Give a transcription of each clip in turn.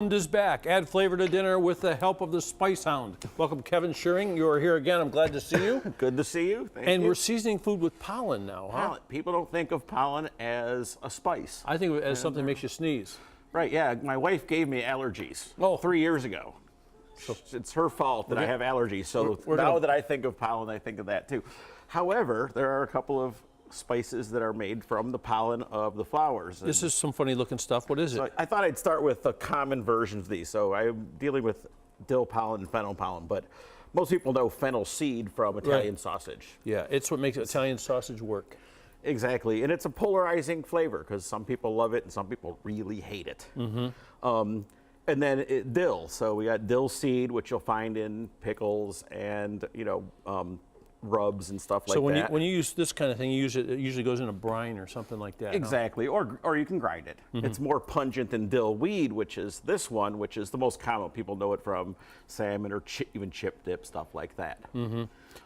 Is back. Add flavor to dinner with the help of the SpiceHound. Welcome, Kevin Shearing. You are here again. I'm glad to see you. Good to see you. Thank and you. We're seasoning food with pollen now, huh? Pollen. People don't think of pollen as a spice. I think as something that makes you sneeze. Right, yeah. My wife gave me allergies 3 years ago. So it's her fault that I have allergies. So now that I think of pollen, I think of that too. However, there are a couple of spices that are made from the pollen of the flowers. This is some funny looking stuff. What is it? I thought I'd start with the common versions of these. So I'm dealing with dill pollen and fennel pollen, but most people know fennel seed from Italian sausage. Yeah, it's what makes Italian sausage work. Exactly, and it's a polarizing flavor because some people love it and some people really hate it. And then dill. So we got dill seed, which you'll find in pickles and rubs and stuff like that. So when you use this kind of thing, you use it usually goes in a brine or something like that. Exactly, huh? or you can grind it. It's more pungent than dill weed, which is this one, which is the most common. People know it from salmon or even chip dip, stuff like that.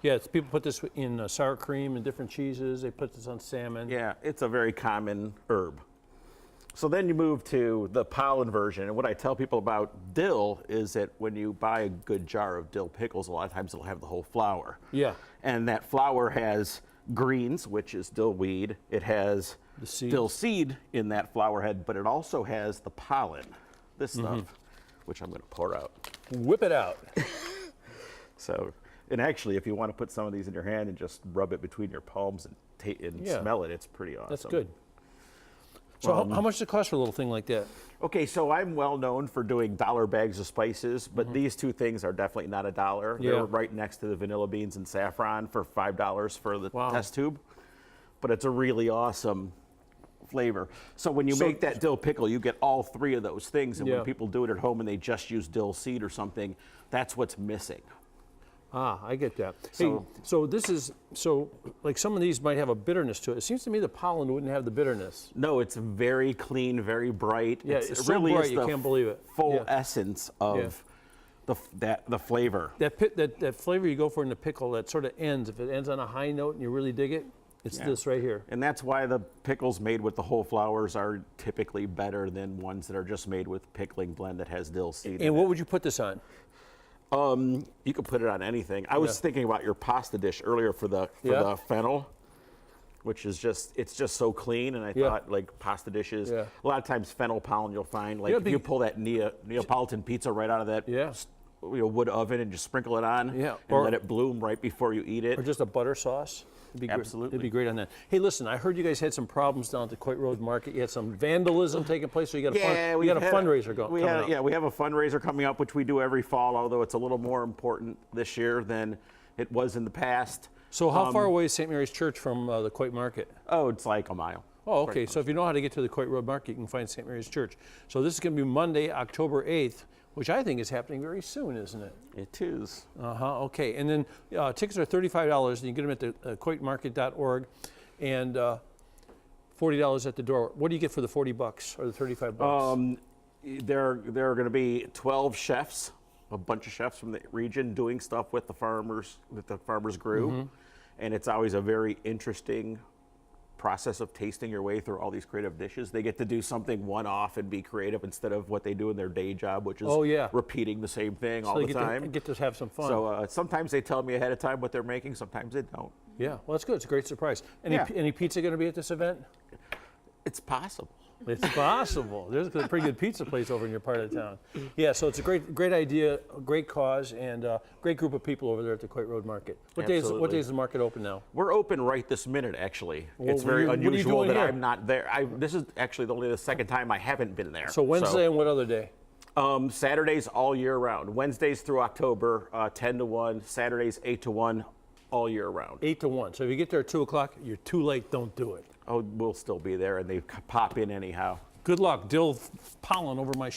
Yeah, people put this in sour cream and different cheeses. They put this on salmon. Yeah, it's a very common herb. So then you move to the pollen version, and what I tell people about dill is that when you buy a good jar of dill pickles, a lot of times it'll have the whole flower. Yeah. And that flower has greens, which is dill weed. It has dill seed in that flower head, but it also has the pollen, this stuff, which I'm going to pour out. Whip it out. So, and actually, if you want to put some of these in your hand and just rub it between your palms and smell it, it's pretty awesome. That's good. So how much does it cost for a little thing like that? Okay, so I'm well known for doing dollar bags of spices, but these two things are definitely not $1. Yeah. They're right next to the vanilla beans and saffron for $5 for the test tube. But it's a really awesome flavor. So when you make that dill pickle, you get all three of those things, and when people do it at home and they just use dill seed or something, that's what's missing. Ah, I get that. Hey, so this is, like some of these might have a bitterness to it. It seems to me the pollen wouldn't have the bitterness. No, it's very clean, very bright. Yeah, it's so bright you can't believe it. Full essence of the flavor. That flavor you go for in the pickle, that sort of ends. If it ends on a high note and you really dig it, it's this right here. And that's why the pickles made with the whole flowers are typically better than ones that are just made with pickling blend that has dill seed. And what would you put this on? You could put it on anything. I was thinking about your pasta dish earlier for the fennel, which is it's just so clean, and I thought like pasta dishes. A lot of times fennel pollen you'll find like if you pull that Neapolitan pizza right out of that wood oven and just sprinkle it on and let it bloom right before you eat it. Or just a butter sauce. Absolutely. It'd be great on that. Hey, listen, I heard you guys had some problems down at the Coit Road Market. You had some vandalism taking place, so you got a fundraiser coming up. Yeah, we have a fundraiser coming up, which we do every fall, although it's a little more important this year than it was in the past. So how far away is St. Mary's Church from the Coit Market? Oh, it's like a mile. Oh, okay. So if you know how to get to the Coit Road Market, you can find St. Mary's Church. So this is going to be Monday, October 8th, which I think is happening very soon, isn't it? It is. Okay. And then tickets are $35, and you get them at the coitmarket.org, and $40 at the door. What do you get for the $40 or the $35? There are going to be 12 chefs, a bunch of chefs from the region doing stuff with the farmers grew, and it's always a very interesting process of tasting your way through all these creative dishes. They get to do something one-off and be creative instead of what they do in their day job, which is repeating the same thing all the time. Get to have some fun. So sometimes they tell me ahead of time what they're making, sometimes they don't. Yeah, well, that's good. It's a great surprise. Any pizza going to be at this event? It's possible. It's possible. There's a pretty good pizza place over in your part of town. Yeah, so it's a great idea, a great cause, and a great group of people over there at the Coit Road Market. What day is the market open now? We're open right this minute, actually. It's very unusual that I'm not there. This is actually only the second time I haven't been there. So Wednesday and what other day? Saturdays all year round. Wednesdays through October, 10 to 1. Saturdays, 8 to 1, all year round. 8 to 1. So if you get there at 2 o'clock, you're too late. Don't do it. Oh, we'll still be there, and they pop in anyhow. Good luck. Dill pollen over my